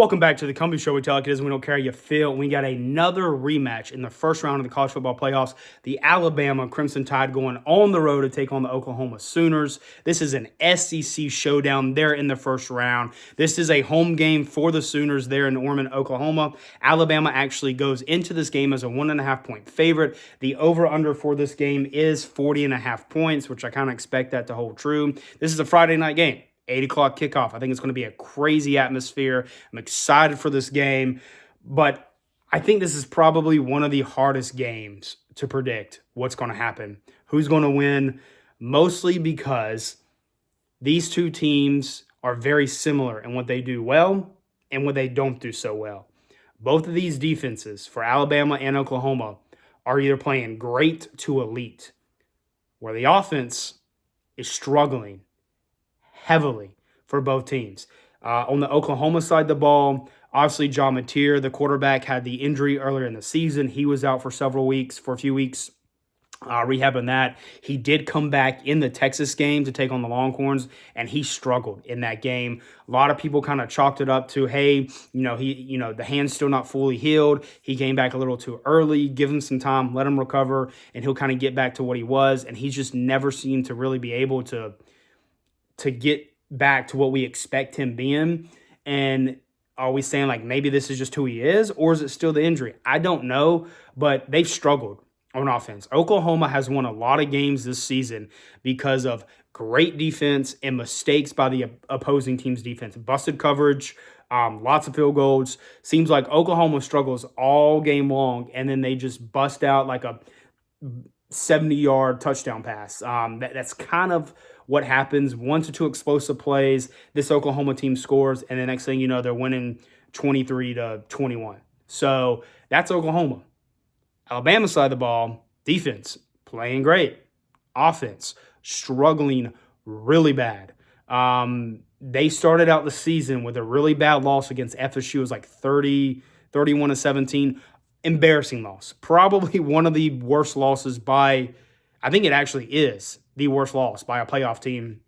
Welcome back to the Company Show. We tell it is, we don't care how you feel. We got another rematch in the first round of the college football playoffs. The Alabama Crimson Tide going on the road to take on the Oklahoma Sooners. This is an SEC showdown there in the first round. This is a home game for the Sooners there in Norman, Oklahoma. Alabama actually goes into this game as a 1.5-point favorite. The over-under for this game is 40.5 points, which I kind of expect that to hold true. This is a Friday night game. 8 o'clock kickoff. I think it's going to be a crazy atmosphere. I'm excited for this game, but I think this is probably one of the hardest games to predict what's going to happen, who's going to win, mostly because these two teams are very similar in what they do well and what they don't do so well. Both of these defenses for Alabama and Oklahoma are either playing great to elite, where the offense is struggling heavily for both teams. On the Oklahoma side of the ball, obviously John Mateer, the quarterback, had the injury earlier in the season. He was out for a few weeks, rehabbing that. He did come back in the Texas game to take on the Longhorns, and he struggled in that game. A lot of people kind of chalked it up to, hey, the hand's still not fully healed. He came back a little too early. Give him some time, let him recover, and he'll kind of get back to what he was. And he's just never seemed to really be able to get back to what we expect him being. And are we saying like maybe this is just who he is, or is it still the injury? I don't know, but they've struggled on offense. Oklahoma has won a lot of games this season because of great defense and mistakes by the opposing team's defense. Busted coverage, lots of field goals. Seems like Oklahoma struggles all game long, and then they just bust out like a 70-yard touchdown pass. That's kind of what happens. 1 to 2 explosive plays, this Oklahoma team scores, and the next thing you know, they're winning 23-21. So that's Oklahoma. Alabama side of the ball, defense playing great. Offense struggling really bad. They started out the season with a really bad loss against FSU. It was like 31-17. Embarrassing loss. Probably one of the worst losses I think it actually is the worst loss by a playoff team.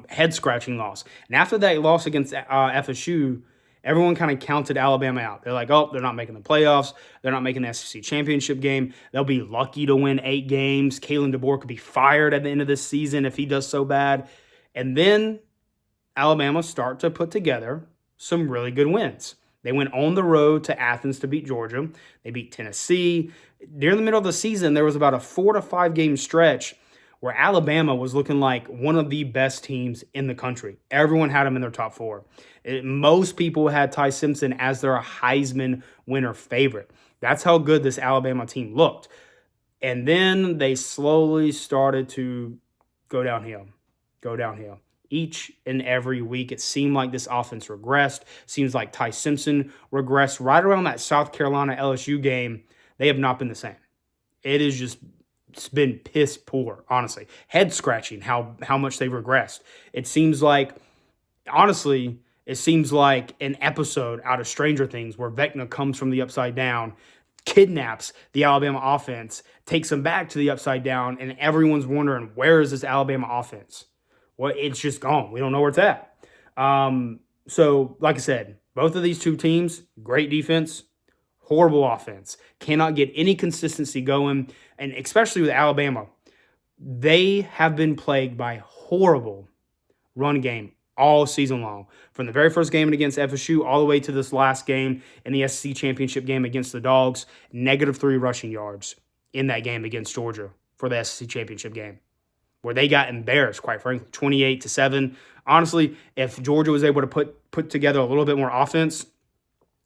Head-scratching loss. And after that loss against FSU, everyone kind of counted Alabama out. They're like, oh, they're not making the playoffs. They're not making the SEC championship game. They'll be lucky to win 8 games. Kalen DeBoer could be fired at the end of this season if he does so bad. And then Alabama start to put together some really good wins. They went on the road to Athens to beat Georgia. They beat Tennessee. During the middle of the season, there was about a 4 to 5 game stretch where Alabama was looking like one of the best teams in the country. Everyone had them in their top 4. Most people had Ty Simpson as their Heisman winner favorite. That's how good this Alabama team looked. And then they slowly started to go downhill. Each and every week, it seemed like this offense regressed. Seems like Ty Simpson regressed. Right around that South Carolina LSU game, they have not been the same. It's been piss poor, honestly. Head scratching how much they've regressed. It seems like an episode out of Stranger Things where Vecna comes from the upside down, kidnaps the Alabama offense, takes them back to the upside down, and everyone's wondering, where is this Alabama offense? Well, it's just gone. We don't know where it's at. So, like I said, both of these two teams, great defense, horrible offense. Cannot get any consistency going. And especially with Alabama, they have been plagued by horrible run game all season long. From the very first game against FSU all the way to this last game in the SEC championship game against the Dogs, -3 rushing yards in that game against Georgia for the SEC championship game, where they got embarrassed, quite frankly, 28-7. Honestly, if Georgia was able to put together a little bit more offense,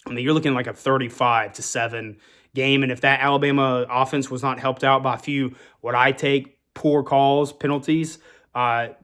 I mean, you're looking like a 35-7 game. And if that Alabama offense was not helped out by a few, what I take, poor calls, penalties,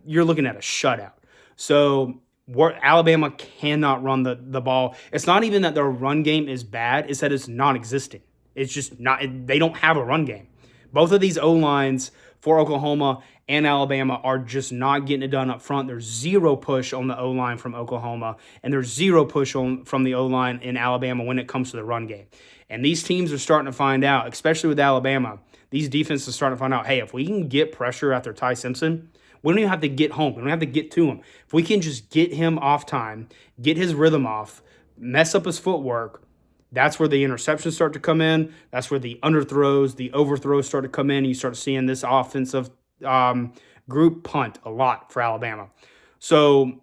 you're looking at a shutout. So Alabama cannot run the ball. It's not even that their run game is bad. It's that it's non-existent. It's just not. They don't have a run game. Both of these O-lines for Oklahoma and Alabama are just not getting it done up front. There's zero push on the O-line from Oklahoma, and there's zero push from the O-line in Alabama when it comes to the run game. And these teams are starting to find out, especially with Alabama, these defenses are starting to find out, hey, if we can get pressure after Ty Simpson, we don't even have to get home. We don't have to get to him. If we can just get him off time, get his rhythm off, mess up his footwork, that's where the interceptions start to come in. That's where the underthrows, the overthrows start to come in. You start seeing this offensive group punt a lot for Alabama. So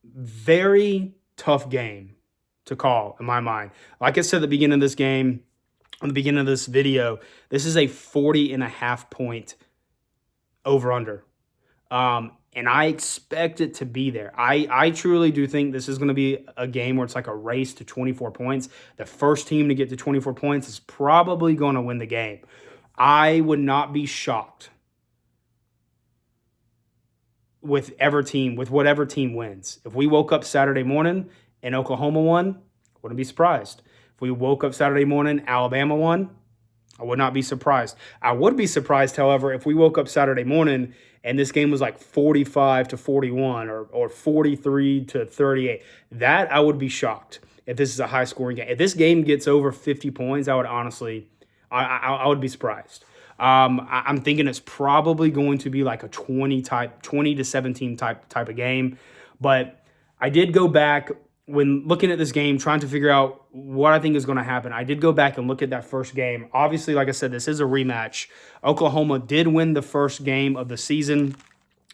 very tough game to call in my mind. Like I said at the beginning of this game, on the beginning of this video, this is a 40.5 point over-under. And I expect it to be there. I truly do think this is going to be a game where it's like a race to 24 points. The first team to get to 24 points is probably going to win the game. I would not be shocked with whatever team wins. If we woke up Saturday morning and Oklahoma won, I wouldn't be surprised. If we woke up Saturday morning, Alabama won, I would not be surprised. I would be surprised, however, if we woke up Saturday morning and this game was like 45-41 or 43-38. That I would be shocked if this is a high-scoring game. If this game gets over 50 points, I would honestly, I would be surprised. I'm thinking it's probably going to be like a 20 to 17 type of game. But I did go back when looking at this game, trying to figure out what I think is going to happen. I did go back and look at that first game. Obviously, like I said, this is a rematch. Oklahoma did win the first game of the season.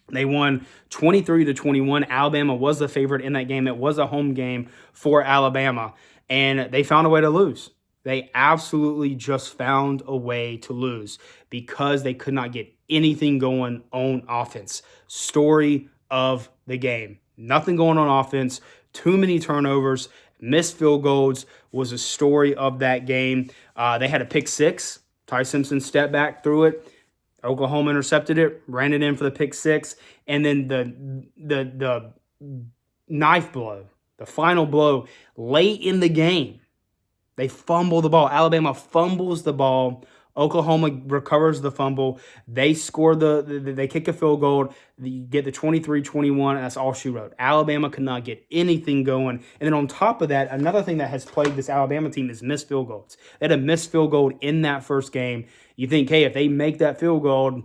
They won 23-21. Alabama was the favorite in that game. It was a home game for Alabama, and they found a way to lose. They absolutely just found a way to lose because they could not get anything going on offense. Story of the game. Nothing going on offense. Too many turnovers. Missed field goals was a story of that game. They had a pick six. Ty Simpson stepped back through it. Oklahoma intercepted it, ran it in for the pick six. And then the knife blow, the final blow late in the game. They fumble the ball. Alabama fumbles the ball. Oklahoma recovers the fumble. They score they kick a field goal. You get the 23-21, and that's all she wrote. Alabama could not get anything going. And then on top of that, another thing that has plagued this Alabama team is missed field goals. They had a missed field goal in that first game. You think, hey, if they make that field goal,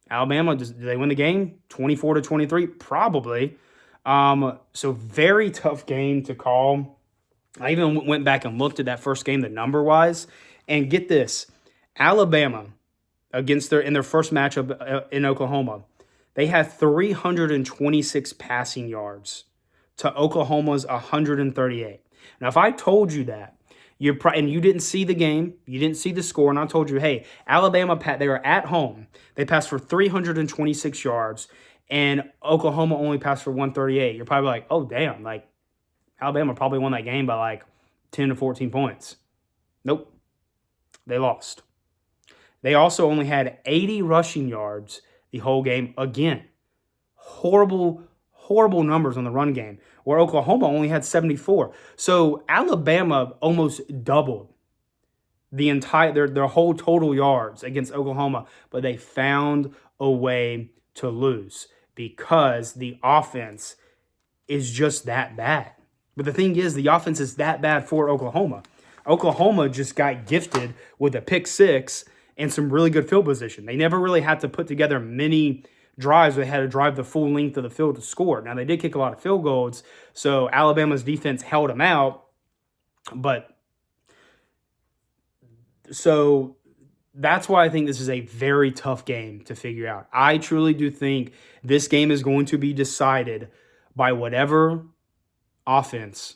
Alabama, do they win the game? 24-23? Probably. So very tough game to call. I even went back and looked at that first game, the number-wise, and get this. Alabama, in their first matchup in Oklahoma, they had 326 passing yards to Oklahoma's 138. Now, if I told you that, and you didn't see the game, you didn't see the score, and I told you, hey, Alabama, they were at home. They passed for 326 yards, and Oklahoma only passed for 138. You're probably like, oh, damn, like, Alabama probably won that game by like 10 to 14 points. Nope. They lost. They also only had 80 rushing yards the whole game. Again, horrible numbers on the run game, where Oklahoma only had 74. So Alabama almost doubled their whole total yards against Oklahoma, but they found a way to lose because the offense is just that bad. But the thing is, the offense is that bad for Oklahoma. Oklahoma just got gifted with a pick six and some really good field position. They never really had to put together many drives. They had to drive the full length of the field to score. Now, they did kick a lot of field goals, so Alabama's defense held them out. But so that's why I think this is a very tough game to figure out. I truly do think this game is going to be decided by whatever offense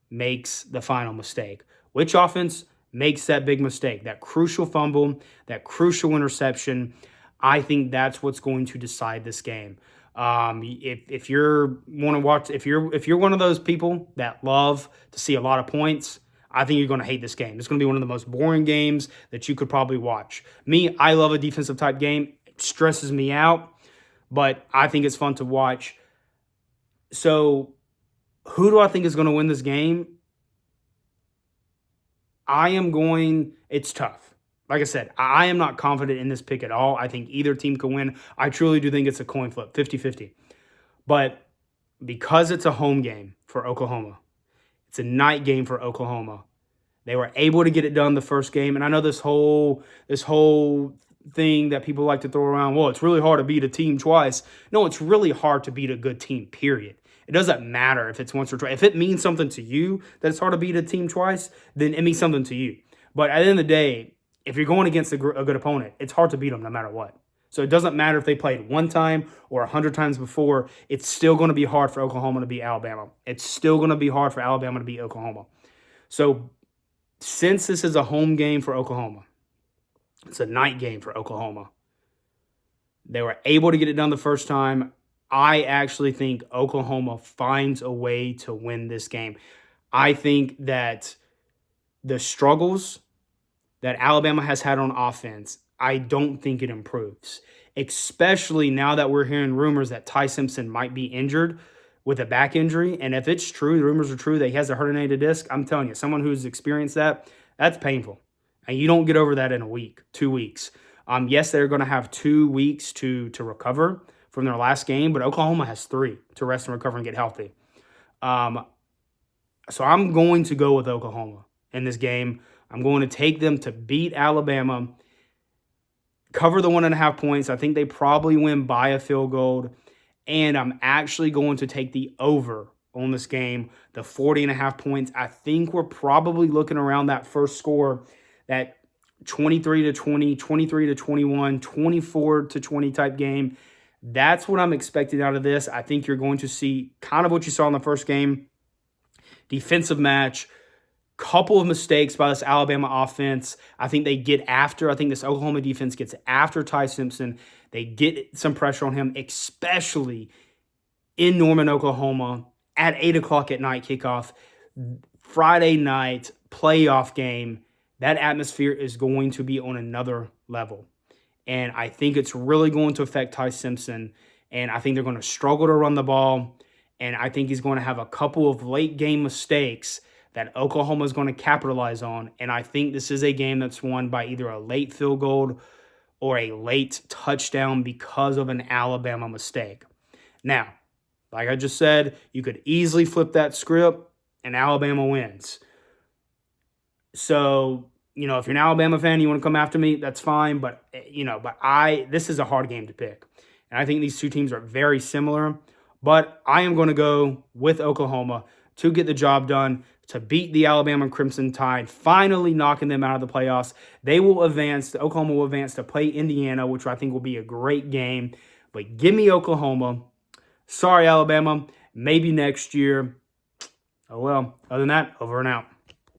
makes the final mistake. Which offense makes that big mistake, that crucial fumble, that crucial interception? I think that's what's going to decide this game. If you're one of those people that love to see a lot of points, I think you're going to hate this game. It's going to be one of the most boring games that you could probably watch. Me, I love a defensive type game. It stresses me out, but I think it's fun to watch. So who do I think is going to win this game? It's tough. Like I said, I am not confident in this pick at all. I think either team can win. I truly do think it's a coin flip, 50-50. But because it's a home game for Oklahoma, it's a night game for Oklahoma. They were able to get it done the first game. And I know this whole thing that people like to throw around, well, it's really hard to beat a team twice. No, it's really hard to beat a good team, period. It doesn't matter if it's once or twice. If it means something to you that it's hard to beat a team twice, then it means something to you. But at the end of the day, if you're going against a good opponent, it's hard to beat them no matter what. So it doesn't matter if they played one time or 100 times before. It's still going to be hard for Oklahoma to beat Alabama. It's still going to be hard for Alabama to beat Oklahoma. So since this is a home game for Oklahoma, it's a night game for Oklahoma. They were able to get it done the first time. I actually think Oklahoma finds a way to win this game. I think that the struggles that Alabama has had on offense, I don't think it improves, especially now that we're hearing rumors that Ty Simpson might be injured with a back injury. And if it's true, the rumors are true that he has a herniated disc, I'm telling you, someone who's experienced that, that's painful. And you don't get over that in a week, 2 weeks. Yes, they're going to have 2 weeks to recover from their last game, but Oklahoma has 3 to rest and recover and get healthy. So I'm going to go with Oklahoma in this game. I'm going to take them to beat Alabama, cover the 1.5 points. I think they probably win by a field goal. And I'm actually going to take the over on this game, the 40.5 points. I think we're probably looking around that first score, that 23-20, 23-21, 24-20 type game. That's what I'm expecting out of this. I think you're going to see kind of what you saw in the first game. Defensive match. Couple of mistakes by this Alabama offense. I think this Oklahoma defense gets after Ty Simpson. They get some pressure on him, especially in Norman, Oklahoma, at 8 o'clock at night kickoff. Friday night playoff game. That atmosphere is going to be on another level. And I think it's really going to affect Ty Simpson. And I think they're going to struggle to run the ball. And I think he's going to have a couple of late game mistakes that Oklahoma is going to capitalize on. And I think this is a game that's won by either a late field goal or a late touchdown because of an Alabama mistake. Now, like I just said, you could easily flip that script and Alabama wins. So, if you're an Alabama fan, you want to come after me, that's fine. But, this is a hard game to pick. And I think these two teams are very similar. But I am going to go with Oklahoma to get the job done, to beat the Alabama Crimson Tide, finally knocking them out of the playoffs. Oklahoma will advance to play Indiana, which I think will be a great game. But give me Oklahoma. Sorry, Alabama. Maybe next year. Oh well. Other than that, over and out.